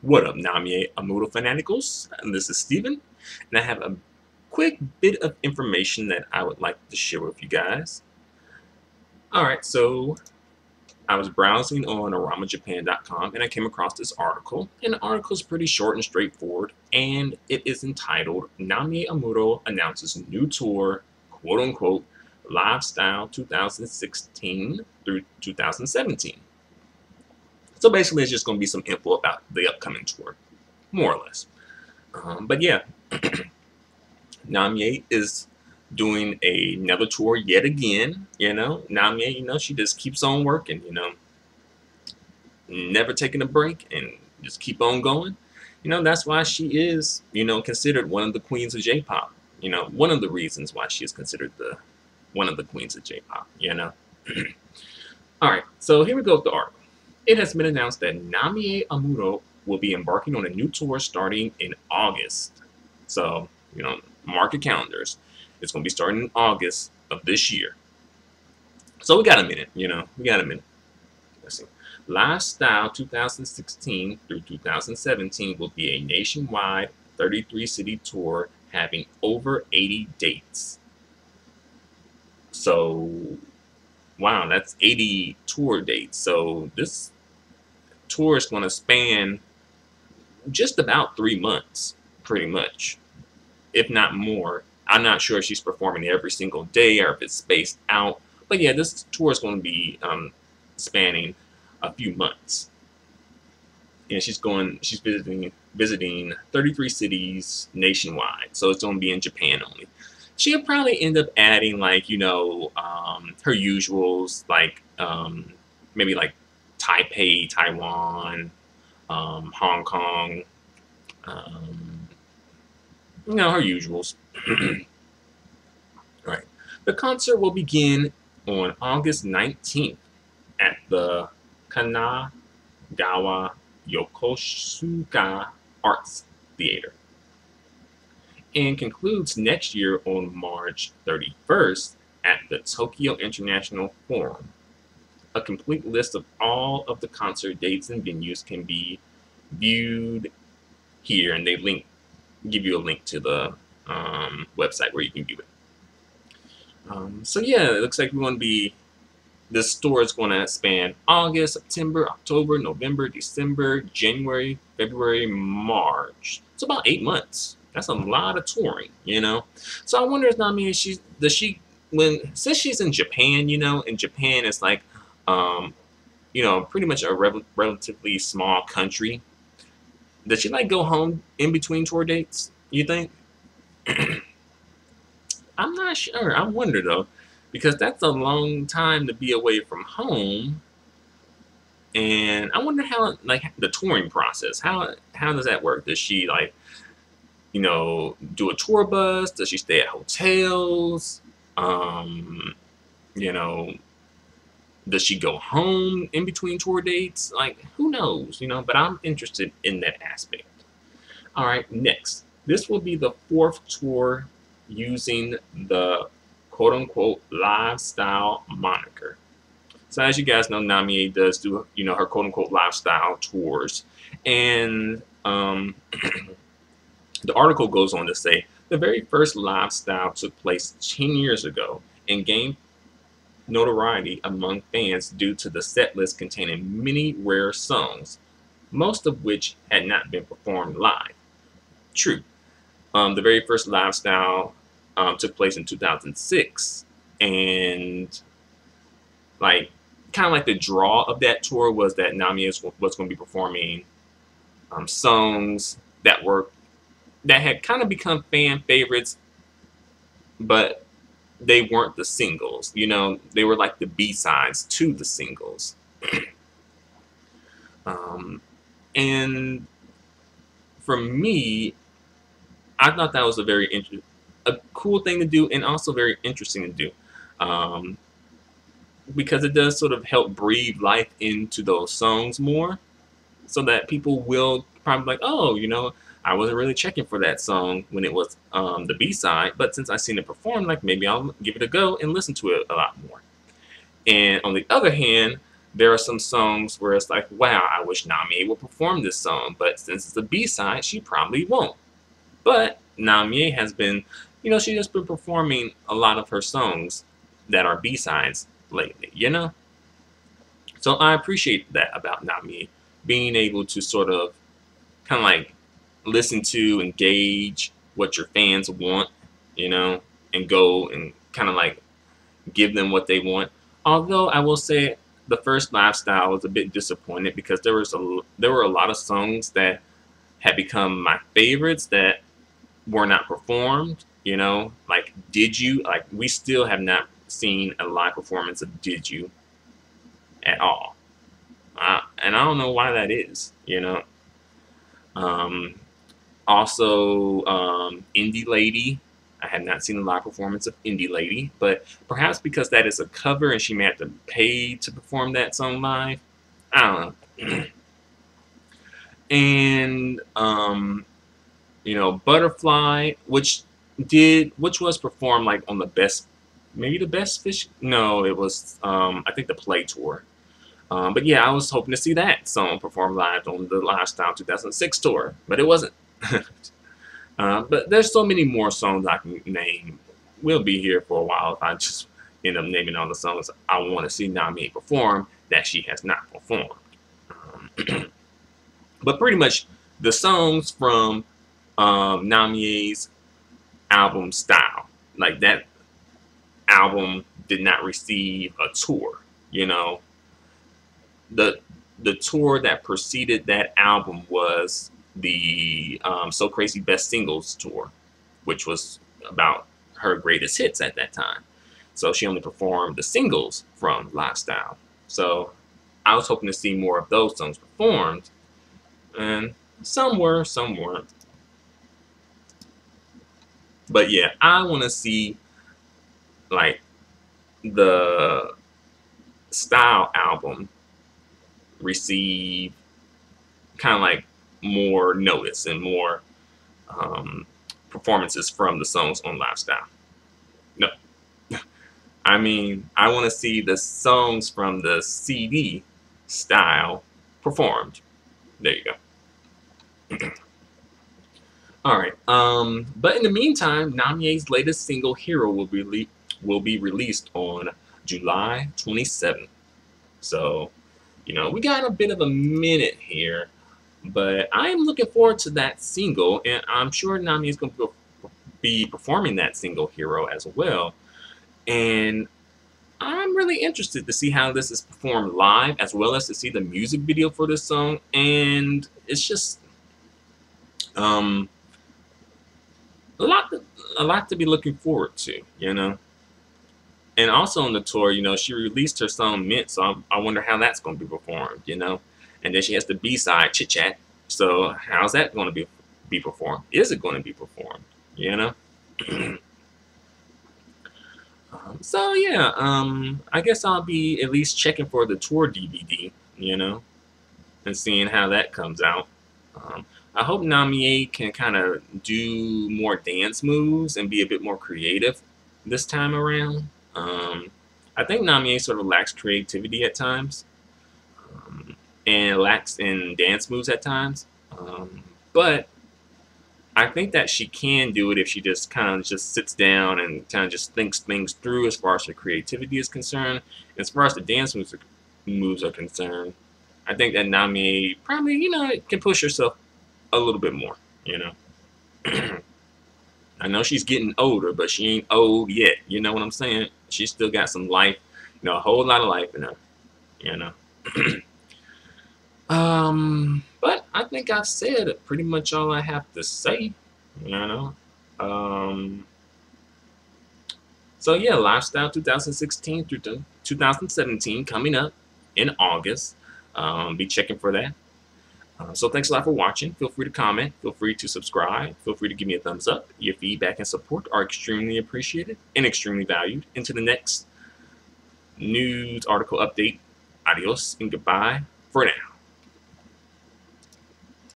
What up, Namie Amuro Fanaticals? And this is Steven, and I have a quick bit of information that I would like to share with you guys. Alright, so I was browsing on aramajapan.com and I came across this article, and the article is pretty short and straightforward, and it is entitled Namie Amuro Announces New Tour, quote unquote, Lifestyle 2016 through 2017. So basically, it's just going to be some info about the upcoming tour, more or less. But yeah, Namie is doing another tour yet again. Namie, she just keeps on working. Never taking a break and just keep on going. That's why she is, considered one of the queens of J-pop. One of the reasons why she is considered the one of the queens of J-pop. All right, so here we go with the article. It has been announced that Namie Amuro will be embarking on a new tour starting in August. So, mark your calendars. It's going to be starting in August of this year. So we got a minute, we got a minute. Let's see. Lifestyle 2016 through 2017 will be a nationwide 33-city tour having over 80 dates. So, wow, that's 80 tour dates. So this tour is going to span just about 3 months, pretty much, if not more. I'm not sure if she's performing every single day or if it's spaced out. But yeah, this tour is going to be spanning a few months. And she's visiting 33 cities nationwide. So it's going to be in Japan only. She'll probably end up adding her usuals, maybe like Taipei, Taiwan, Hong Kong, her usuals. Right. The concert will begin on August 19th at the Kanagawa Yokosuka Arts Theater and concludes next year on March 31st at the Tokyo International Forum. A complete list of all of the concert dates and venues can be viewed here, and they give you a link to the website where you can view it. So yeah, it looks like this store is going to span August, September, October, November, December, January, February, March. It's about 8 months. That's a lot of touring, So I wonder if Namie, since she's in Japan, in Japan it's like, pretty much a relatively small country. Does she go home in between tour dates? You think? I'm not sure. I wonder though, because that's a long time to be away from home. And I wonder how the touring process. How does that work? Does she do a tour bus? Does she stay at hotels? You know, does she go home in between tour dates? Who knows? But I'm interested in that aspect. All right, next. This will be the 4th tour using the quote-unquote lifestyle moniker. So as you guys know, Namie does do, her quote-unquote lifestyle tours. And the article goes on to say, the very first lifestyle took place 10 years ago and gained notoriety among fans due to the set list containing many rare songs, most of which had not been performed live. True. The very first lifestyle took place in 2006, and kind of the draw of that tour was that Namie was going to be performing songs that had kind of become fan favorites, but they weren't the singles. They were like the B-sides to the singles. And for me, I thought that was a cool thing to do, and also very interesting to do, because it does sort of help breathe life into those songs more, so that people will probably oh, I wasn't really checking for that song when it was the B-side, but since I seen it perform, maybe I'll give it a go and listen to it a lot more. And on the other hand, there are some songs where it's like, wow, I wish Namie would perform this song, but since it's a B-side, she probably won't. But Namie has been, she has been performing a lot of her songs that are B-sides lately, So I appreciate that about Namie, being able to sort of kind of like listen to, engage what your fans want, and go and kind of like give them what they want. Although I will say the first Lifestyle was a bit disappointed because there were a lot of songs that had become my favorites that were not performed. Like Did You? Like we still have not seen a live performance of Did You at all, and I don't know why that is. Um, Also, Indie Lady. I had not seen a live performance of Indie Lady, but perhaps because that is a cover and she may have to pay to perform that song live. I don't know. And Butterfly, which was performed like on the best, maybe the Best Fish. No, it was I think the Play Tour. But yeah, I was hoping to see that song performed live on the Lifestyle 2006 tour, but it wasn't. But there's so many more songs I can name. We'll be here for a while if I just end up naming all the songs I want to see Namie perform that she has not performed. But pretty much the songs from Namie's album Style, like that album did not receive a tour. The tour that preceded that album was the So Crazy Best Singles tour, which was about her greatest hits at that time. So she only performed the singles from Lifestyle. So I was hoping to see more of those songs performed, and some were, some weren't. But yeah, I want to see like the Style album receive kind of like more notice and more performances from the songs on Lifestyle. No, I mean, I want to see the songs from the CD Style performed. There you go. All right. But in the meantime, Namie's latest single, Hero, will be released on July 27th. So, we got a bit of a minute here, but I'm looking forward to that single, and I'm sure Namie is going to be performing that single, Hero, as well. And I'm really interested to see how this is performed live, as well as to see the music video for this song. And it's just a lot to be looking forward to, And also on the tour, she released her song Mint, so I wonder how that's going to be performed, And then she has the B-side, Chit Chat. So how's that going to be performed? Is it going to be performed, So yeah, I guess I'll be at least checking for the tour DVD, and seeing how that comes out. I hope Namie can kind of do more dance moves and be a bit more creative this time around. I think Namie sort of lacks creativity at times, and lacks in dance moves at times. But I think that she can do it if she just kind of just sits down and kind of just thinks things through as far as her creativity is concerned. As far as the dance moves are concerned, I think that Namie probably, can push herself a little bit more, I know she's getting older, but she ain't old yet. You know what I'm saying? She's still got some life, a whole lot of life in her, But I think I've said pretty much all I have to say, So yeah, Lifestyle 2016 through 2017 coming up in August. Be checking for that. So thanks a lot for watching. Feel free to comment. Feel free to subscribe. Feel free to give me a thumbs up. Your feedback and support are extremely appreciated and extremely valued. Into the next news article update. Adios and goodbye for now.